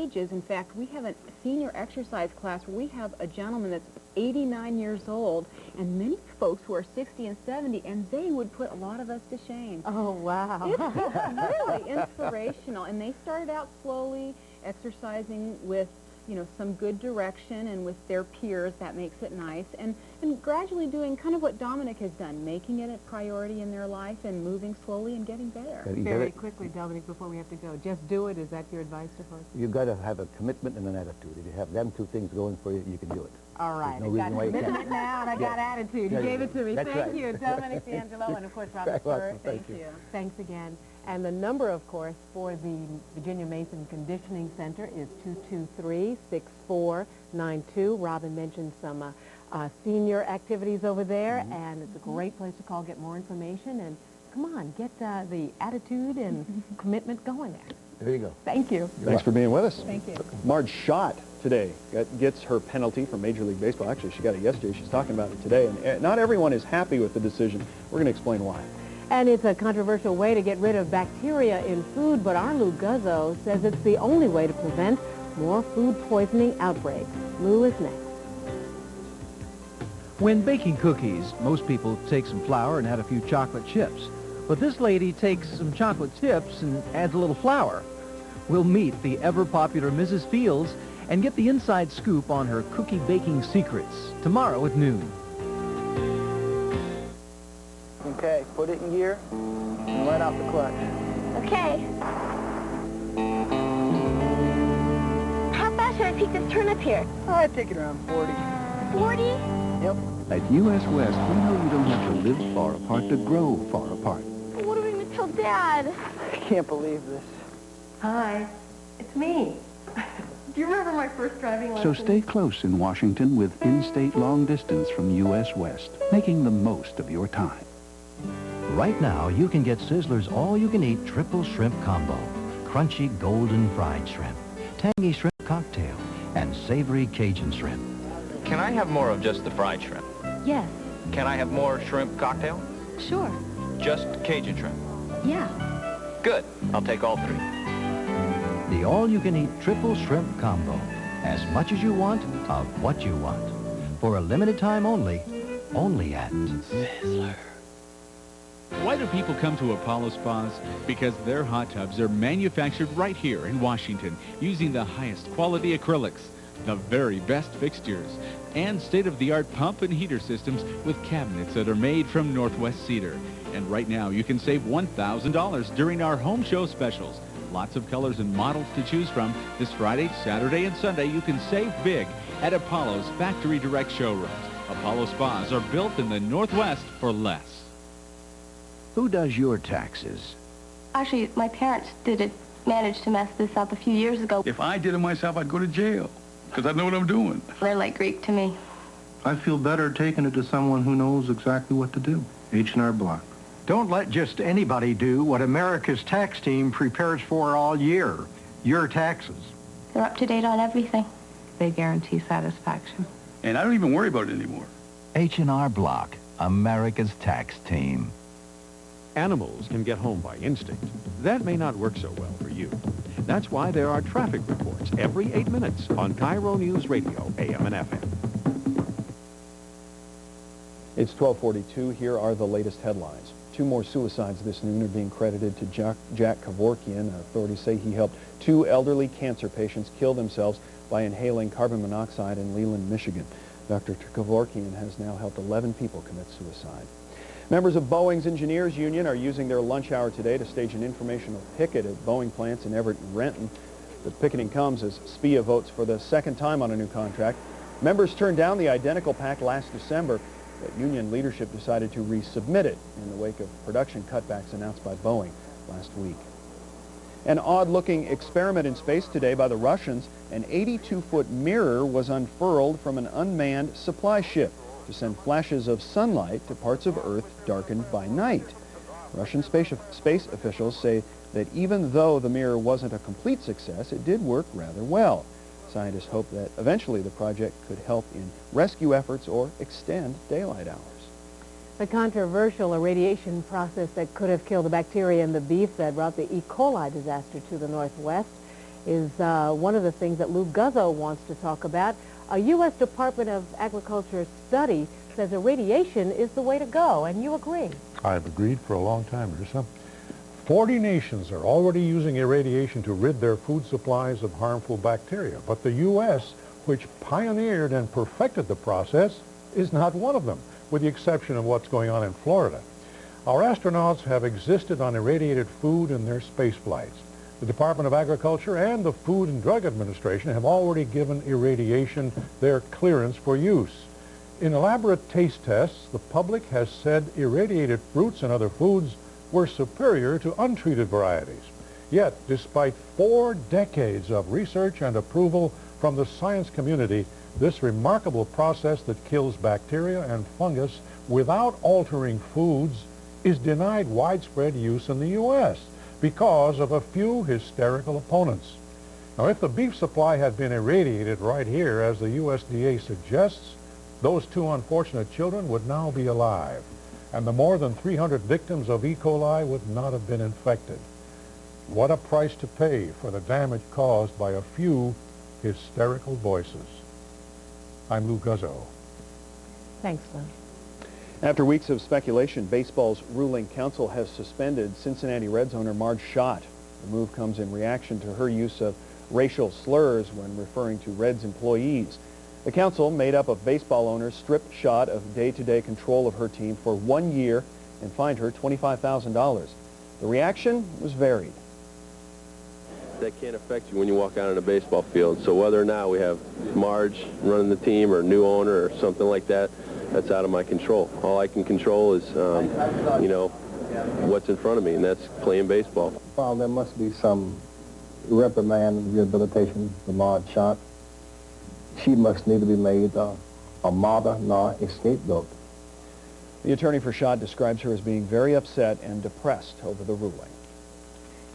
ages. In fact, we have a senior exercise class where we have a gentleman that's 89 years old and many folks who are 60 and 70, and they would put a lot of us to shame. Oh, wow. It's really inspirational. And they started out slowly exercising with, you know, some good direction and with their peers. That makes it nice. And gradually doing kind of what Dominic has done, making it a priority in their life and moving slowly and getting better. Very quickly, Dominic, before we have to go, just do it. Is that your advice to folks? You've got to have a commitment and an attitude. If you have them two things going for you, you can do it. All right. There's no I got commitment now, and I got attitude. You gave it to me. Thank you, Dominic D'Angelo, and of course, Robert Spur. Thank you. Thanks again. And the number, of course, for the Virginia Mason Conditioning Center is 223-6492. Robin mentioned some senior activities over there, and it's a great place to call, get more information, and come on, get the attitude and commitment going there. There you go. Thank you. Thanks for being with us. Thank you. Marge Schott today gets her penalty from Major League Baseball. Actually, she got it yesterday. She's talking about it today, and not everyone is happy with the decision. We're going to explain why. And it's a controversial way to get rid of bacteria in food, but our Lou Guzzo says it's the only way to prevent more food poisoning outbreaks. Lou is next. When baking cookies, most people take some flour and add a few chocolate chips. But this lady takes some chocolate chips and adds a little flour. We'll meet the ever-popular Mrs. Fields and get the inside scoop on her cookie baking secrets tomorrow at noon. Okay, put it in gear and let out the clutch. Okay. How fast should I take this turnip here? I'd take it around 40. 40? Yep. At U.S. West, we know you don't have to live far apart to grow far apart. What are we going to tell Dad? I can't believe this. Hi, it's me. Do you remember my first driving lesson? So stay close in Washington with in-state long distance from U.S. West, making the most of your time. Right now, you can get Sizzler's all-you-can-eat triple shrimp combo. Crunchy golden fried shrimp, tangy shrimp cocktail, and savory Cajun shrimp. Can I have more of just the fried shrimp? Yes. Can I have more shrimp cocktail? Sure. Just Cajun shrimp? Yeah. Good. I'll take all three. The all-you-can-eat triple shrimp combo. As much as you want of what you want. For a limited time only at Sizzler. Why do people come to Apollo Spas? Because their hot tubs are manufactured right here in Washington using the highest quality acrylics, the very best fixtures, and state-of-the-art pump and heater systems with cabinets that are made from Northwest cedar. And right now you can save $1,000 during our home show specials. Lots of colors and models to choose from. This Friday, Saturday, and Sunday you can save big at Apollo's Factory Direct showrooms. Apollo Spas are built in the Northwest for less. Who does your taxes? Actually, my parents managed to mess this up a few years ago. If I did it myself, I'd go to jail, because I know what I'm doing. They're like Greek to me. I feel better taking it to someone who knows exactly what to do. H&R Block. Don't let just anybody do what America's tax team prepares for all year. Your taxes. They're up to date on everything. They guarantee satisfaction. And I don't even worry about it anymore. H&R Block, America's tax team. Animals can get home by instinct. That may not work so well for you. That's why there are traffic reports every 8 minutes on Cairo News Radio, AM and FM. It's 12:42. Here are the latest headlines. 2 more suicides this noon are being credited to Jack Kevorkian. Authorities say he helped 2 elderly cancer patients kill themselves by inhaling carbon monoxide in Leland, Michigan. Dr. Kevorkian has now helped 11 people commit suicide. Members of Boeing's engineers union are using their lunch hour today to stage an informational picket at Boeing plants in Everett and Renton. The picketing comes as SPIA votes for the second time on a new contract. Members turned down the identical pact last December, but union leadership decided to resubmit it in the wake of production cutbacks announced by Boeing last week. An odd-looking experiment in space today by the Russians. An 82-foot mirror was unfurled from an unmanned supply ship to send flashes of sunlight to parts of Earth darkened by night. Russian space officials say that even though the mirror wasn't a complete success, it did work rather well. Scientists hope that eventually the project could help in rescue efforts or extend daylight hours. The controversial irradiation process that could have killed the bacteria in the beef that brought the E. coli disaster to the Northwest is one of the things that Lou Guzzo wants to talk about. A U.S. Department of Agriculture study says irradiation is the way to go, and you agree. I've agreed for a long time, Nerissa. 40 nations are already using irradiation to rid their food supplies of harmful bacteria, but the U.S., which pioneered and perfected the process, is not one of them, with the exception of what's going on in Florida. Our astronauts have existed on irradiated food in their space flights. The Department of Agriculture and the Food and Drug Administration have already given irradiation their clearance for use. In elaborate taste tests, the public has said irradiated fruits and other foods were superior to untreated varieties. Yet, despite 4 decades of research and approval from the science community, this remarkable process that kills bacteria and fungus without altering foods is denied widespread use in the U.S. because of a few hysterical opponents. Now, if the beef supply had been irradiated right here, as the USDA suggests, those 2 unfortunate children would now be alive, and the more than 300 victims of E. coli would not have been infected. What a price to pay for the damage caused by a few hysterical voices. I'm Lou Guzzo. Thanks, Lou. After weeks of speculation, baseball's ruling council has suspended Cincinnati Reds owner Marge Schott. The move comes in reaction to her use of racial slurs when referring to Reds employees. The council, made up of baseball owners, stripped Schott of day-to-day control of her team for 1 year and fined her $25,000. The reaction was varied. That can't affect you when you walk out on a baseball field. So whether or not we have Marge running the team or a new owner or something like that, that's out of my control. All I can control is, you know, what's in front of me, and that's playing baseball. Well, there must be some reprimand, rehabilitation for Marge Schott. She must need to be made a martyr, not a scapegoat. The attorney for Schott describes her as being very upset and depressed over the ruling.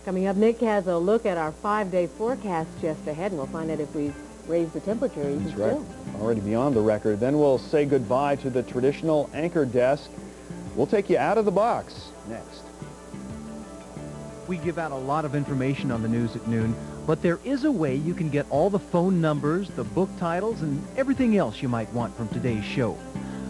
Coming up, Nick has a look at our 5-day forecast just ahead, and we'll find out if we raise the temperature even That's right. still. Already beyond the record. Then we'll say goodbye to the traditional anchor desk. We'll take you out of the box next. We give out a lot of information on the news at noon, but there is a way you can get all the phone numbers, the book titles, and everything else you might want from today's show.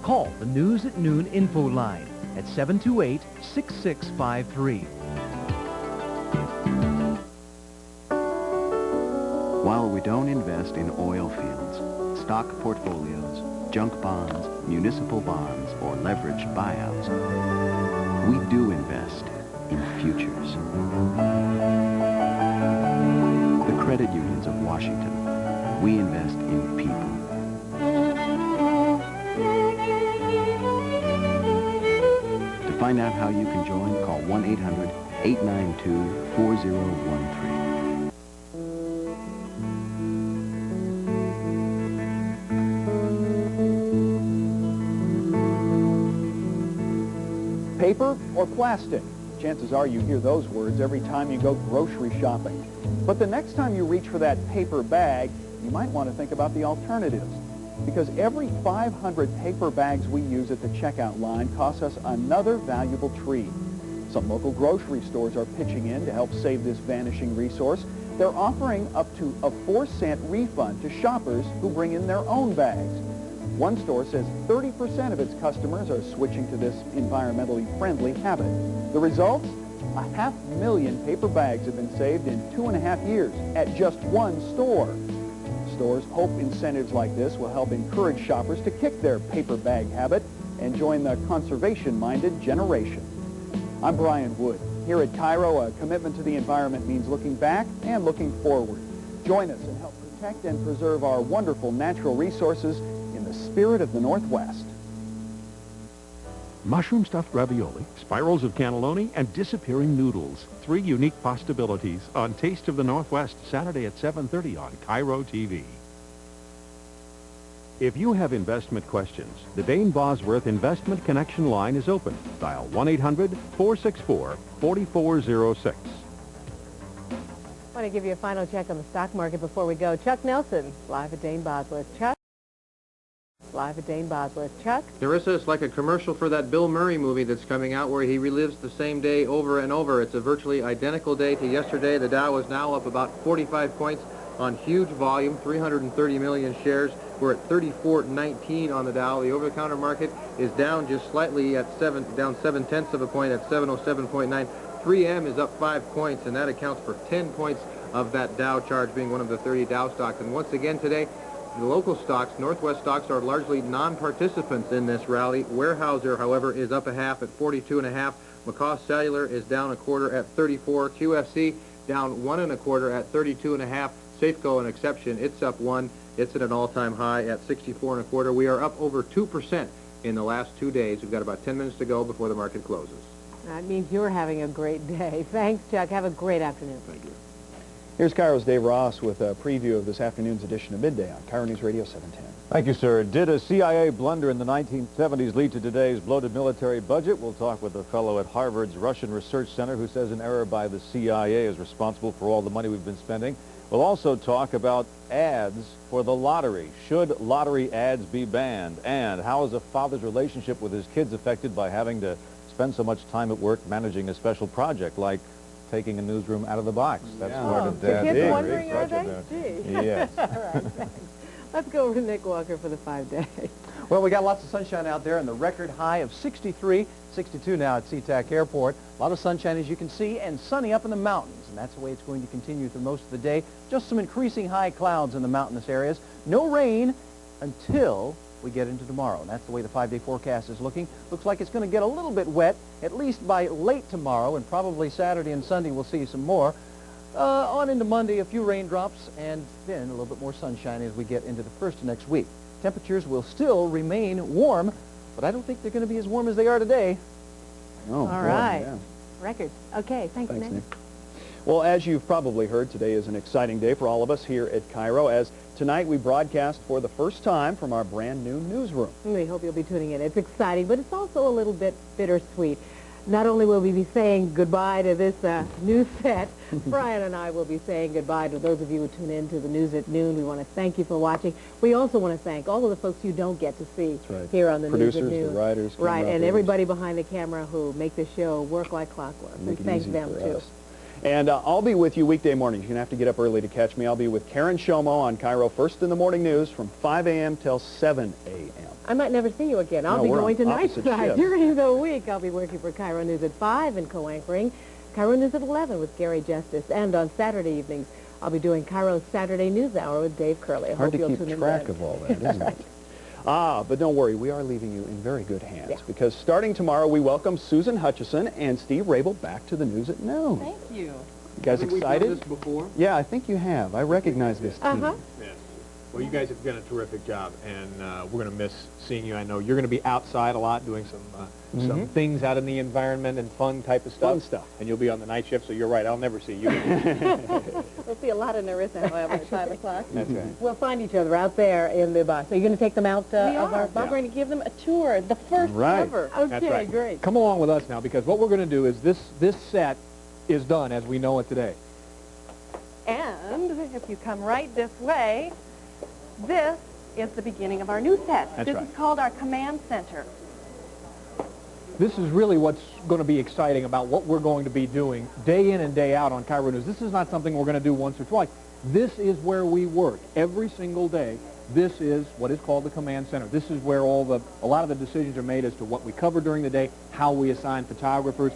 Call the News at Noon info line at 728-6653. While we don't invest in oil fields, stock portfolios, junk bonds, municipal bonds, or leveraged buyouts, we do invest in futures. The credit unions of Washington, we invest in people. To find out how you can join, call 1-800-892-4013. Paper or plastic? Chances are you hear those words every time you go grocery shopping. But the next time you reach for that paper bag, you might want to think about the alternatives. Because every 500 paper bags we use at the checkout line costs us another valuable treat. Some local grocery stores are pitching in to help save this vanishing resource. They're offering up to a 4-cent refund to shoppers who bring in their own bags. One store says 30% of its customers are switching to this environmentally friendly habit. The results? 500,000 paper bags have been saved in 2.5 years at just one store. Stores hope incentives like this will help encourage shoppers to kick their paper bag habit and join the conservation-minded generation. I'm Brian Wood. Here at KIRO, a commitment to the environment means looking back and looking forward. Join us and help protect and preserve our wonderful natural resources in the spirit of the Northwest. Mushroom stuffed ravioli, spirals of cannelloni, and disappearing noodles. 3 unique possibilities on Taste of the Northwest, Saturday at 7:30 on KIRO TV. If you have investment questions, the Dane Bosworth Investment Connection line is open. Dial 1-800-464-4406. I want to give you a final check on the stock market before we go. Chuck Nelson, live at Dane Bosworth. Chuck? live at Dane Bosworth. Chuck? Nerissa, it's like a commercial for that Bill Murray movie that's coming out where he relives the same day over and over. It's a virtually identical day to yesterday. The Dow is now up about 45 points on huge volume, 330 million shares. We're at 34.19 on the Dow. The over-the-counter market is down just slightly at down 7/10 of a point at 707.9. 3M is up 5 points, and that accounts for 10 points of that Dow charge, being one of the 30 Dow stocks. And once again today, the local stocks, Northwest stocks, are largely non-participants in this rally. Weyerhaeuser, however, is up a half at 42.5. McCaw Cellular is down a quarter at 34. QFC down 1 1/4 at 32.5. Safeco, an exception, it's up 1. It's at an all-time high at 64 1/4. We are up over 2% in the last 2 days. We've got about 10 minutes to go before the market closes. That means you're having a great day. Thanks, Chuck. Have a great afternoon. Thank you. Here's Cairo's Dave Ross with a preview of this afternoon's edition of Midday on Cairo News Radio 710. Thank you, sir. Did a CIA blunder in the 1970s lead to today's bloated military budget? We'll talk with a fellow at Harvard's Russian Research Center who says an error by the CIA is responsible for all the money we've been spending. We'll also talk about ads for the lottery. Should lottery ads be banned? And how is a father's relationship with his kids affected by having to spend so much time at work managing a special project like taking a newsroom out of the box? That's part of that. The kids wondering, are they? Gee. Yes. All right, thanks. Let's go over to Nick Walker for the 5-day. Well, we got lots of sunshine out there, and the record high of 63, 62 now at SeaTac Airport. A lot of sunshine, as you can see, and sunny up in the mountains, and that's the way it's going to continue through most of the day. Just some increasing high clouds in the mountainous areas. No rain until we get into tomorrow, and that's the way the 5-day forecast is looking. Looks like it's going to get a little bit wet, at least by late tomorrow, and probably Saturday and Sunday we'll see some more. On into Monday, a few raindrops, and then a little bit more sunshine as we get into the first of next week. Temperatures will still remain warm, but I don't think they're going to be as warm as they are today. Oh, all right. Yeah. Record. Okay, thanks, Nick. Well, as you've probably heard, today is an exciting day for all of us here at Cairo, as tonight we broadcast for the first time from our brand new newsroom. We hope you'll be tuning in. It's exciting, but it's also a little bit bittersweet. Not only will we be saying goodbye to this news set, Brian and I will be saying goodbye to those of you who tune in to the news at noon. We want to thank you for watching. We also want to thank all of the folks you don't get to see here on the news at noon. Producers, the writers, right, and everybody behind the camera who make this show work like clockwork. We thank them too. And I'll be with you weekday mornings. You're going to have to get up early to catch me. I'll be with Karen Shomo on Cairo First in the Morning News from 5 a.m. till 7 a.m. I might never see you again. I'll be going to night side during the week. I'll be working for Cairo News at 5 and co-anchoring Cairo News at 11 with Gary Justice. And on Saturday evenings, I'll be doing Cairo's Saturday News Hour with Dave Curley. I Hard hope to keep track of all that, isn't it? But don't worry, we are leaving you in very good hands because starting tomorrow, we welcome Susan Hutchison and Steve Raible back to the news at noon. Thank you. You guys excited? We've done this before? Yeah, I think you have. I recognize this team. Yes. Well, you guys have done a terrific job, and we're going to miss seeing you. I know you're going to be outside a lot doing some things out in the environment and fun type of stuff. Fun stuff. And you'll be on the night shift, so you're right. I'll never see you. We'll see a lot of Nerissa, however, at 5 o'clock. That's right. We'll find each other out there in the bus. So you're going to take them out of our bus? We're going to give them a tour, the first ever. Okay, That's right. great. Come along with us now, because what we're going to do is this set is done as we know it today. And if you come right this way, this is the beginning of our new set. That's this right. is called our command center. This is really what's going to be exciting about what we're going to be doing day in and day out on Cairo News. This is not something we're going to do once or twice. This is where we work every single day. This is what is called the command center. This is where a lot of the decisions are made as to what we cover during the day, how we assign photographers.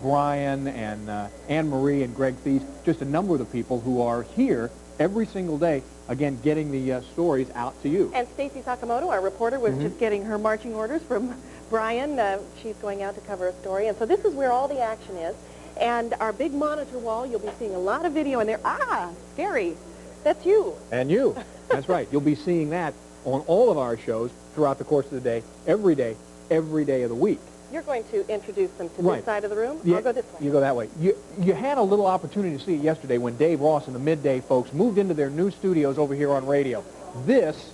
Brian and Anne-Marie and Greg Thies, just a number of the people who are here every single day, again, getting the stories out to you. And Stacy Sakamoto, our reporter, was just getting her marching orders from Brian. She's going out to cover a story. And so this is where all the action is. And our big monitor wall, you'll be seeing a lot of video in there. Ah, scary. That's you. And you. That's right. You'll be seeing that on all of our shows throughout the course of the day, every day of the week. You're going to introduce them to this side of the room? Yeah, I'll go this way. You go that way. You had a little opportunity to see it yesterday when Dave Ross and the Midday folks moved into their new studios over here on radio. This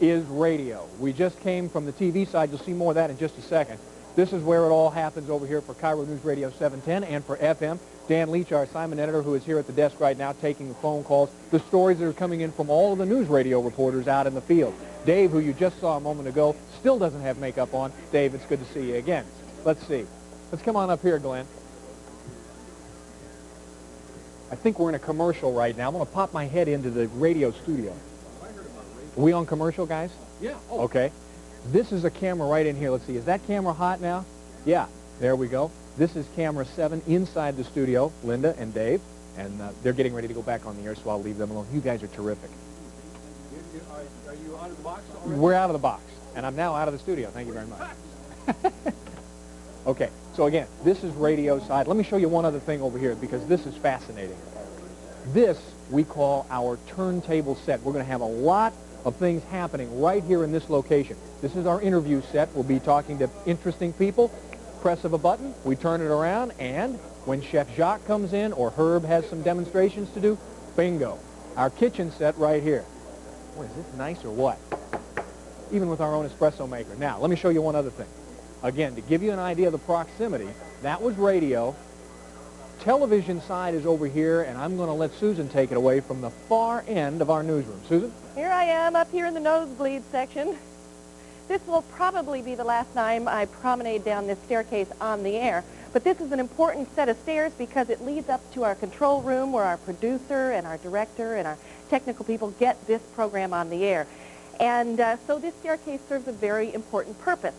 is radio. We just came from the TV side. You'll see more of that in just a second. This is where it all happens over here for Cairo News Radio 710 and for FM. Dan Leach, our assignment editor, who is here at the desk right now taking the phone calls, the stories that are coming in from all of the news radio reporters out in the field. Dave, who you just saw a moment ago, still doesn't have makeup on. Dave, it's good to see you again. Let's see. Let's come on up here, Glenn. I think we're in a commercial right now. I'm going to pop my head into the radio studio. Are we on commercial, guys? Yeah. Oh. Okay. This is a camera right in here. Let's see. Is that camera hot now? Yeah. There we go. This is camera 7 inside the studio, Linda and Dave. And they're getting ready to go back on the air, so I'll leave them alone. You guys are terrific. Are you out of the box already? We're out of the box. And I'm now out of the studio. Thank you very much. Okay. So again, this is radio side. Let me show you one other thing over here because this is fascinating. This we call our turntable set. We're going to have a lot of things happening right here in this location. This is our interview set. We'll be talking to interesting people. Press of a button, we turn it around, and when Chef Jacques comes in or Herb has some demonstrations to do, bingo. Our kitchen set right here. Boy, is this nice or what? Even with our own espresso maker. Now, let me show you one other thing. Again, to give you an idea of the proximity, that was radio. Television side is over here, and I'm going to let Susan take it away from the far end of our newsroom. Susan? Here I am up here in the nosebleed section. This will probably be the last time I promenade down this staircase on the air, but this is an important set of stairs because it leads up to our control room where our producer and our director and our technical people get this program on the air. And so this staircase serves a very important purpose.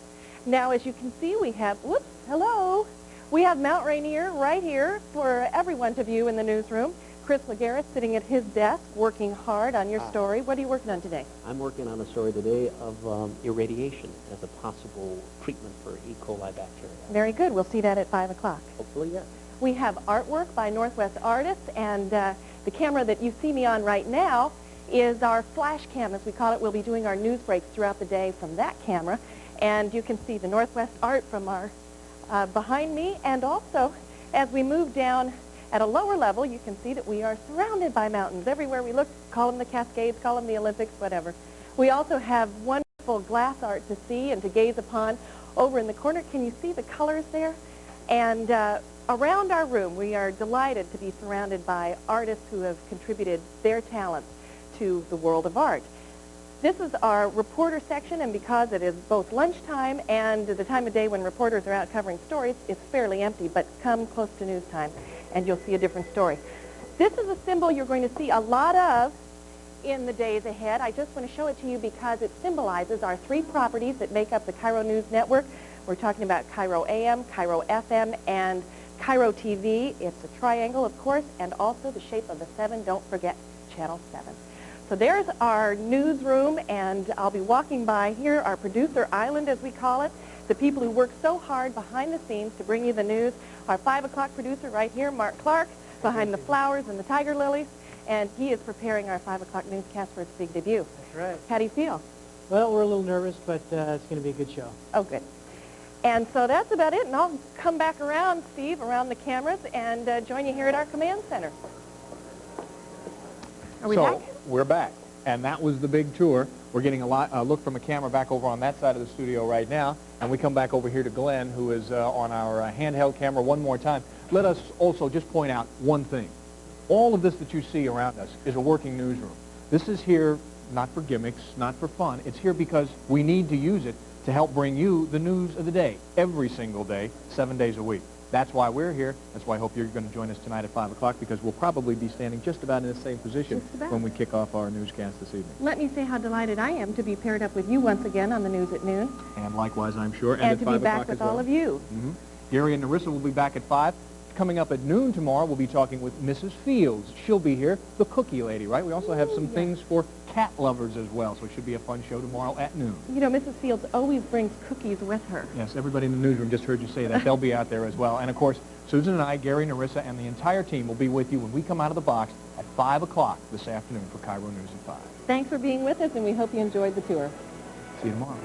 Now, as you can see, we have, whoops, hello. We have Mount Rainier right here for everyone to view in the newsroom. Chris Laguerre sitting at his desk working hard on your story. What are you working on today? I'm working on a story today of irradiation as a possible treatment for E. coli bacteria. Very good. We'll see that at 5 o'clock. Hopefully, yes. We have artwork by Northwest artists, and the camera that you see me on right now is our flash cam, as we call it. We'll be doing our news breaks throughout the day from that camera, and you can see the Northwest art from our behind me, and also as we move down at a lower level, you can see that we are surrounded by mountains. Everywhere we look, call them the Cascades, call them the Olympics, whatever. We also have wonderful glass art to see and to gaze upon over in the corner. Can you see the colors there? And around our room, we are delighted to be surrounded by artists who have contributed their talents to the world of art. This is our reporter section, and because it is both lunchtime and the time of day when reporters are out covering stories, it's fairly empty, but come close to news time and you'll see a different story. This is a symbol you're going to see a lot of in the days ahead. I just want to show it to you because it symbolizes our 3 properties that make up the Cairo News Network. We're talking about Cairo AM, Cairo FM, and Cairo TV. It's a triangle, of course, and also the shape of the 7. Don't forget Channel 7. So there's our newsroom, and I'll be walking by here, our producer island, as we call it, the people who work so hard behind the scenes to bring you the news. Our 5 o'clock producer right here, Mark Clark, behind the flowers and the tiger lilies, and he is preparing our 5 o'clock newscast for its big debut. That's right. How do you feel? Well, we're a little nervous, but it's going to be a good show. Oh, good. And so that's about it, and I'll come back around, Steve, around the cameras, and join you here at our command center. Are we back? We're back, and that was the big tour. We're getting a look from a camera back over on that side of the studio right now, and we come back over here to Glenn, who is on our handheld camera one more time. Let us also just point out one thing. All of this that you see around us is a working newsroom. This is here not for gimmicks, not for fun. It's here because we need to use it to help bring you the news of the day, every single day, 7 days a week. That's why we're here. That's why I hope you're going to join us tonight at 5 o'clock, because we'll probably be standing just about in the same position when we kick off our newscast this evening. Let me say how delighted I am to be paired up with you once again on the news at noon. And likewise, I'm sure. And to be back with all of you. Mm-hmm. Gary and Nerissa will be back at 5. Coming up at noon tomorrow, we'll be talking with Mrs. Fields. She'll be here, the cookie lady, right? We also have some things for cat lovers as well, so it should be a fun show tomorrow at noon. You know, Mrs. Fields always brings cookies with her. Yes, everybody in the newsroom just heard you say that. They'll be out there as well. And, of course, Susan and I, Gary, Nerissa, and the entire team will be with you when we come out of the box at 5 o'clock this afternoon for Cairo News at 5. Thanks for being with us, and we hope you enjoyed the tour. See you tomorrow.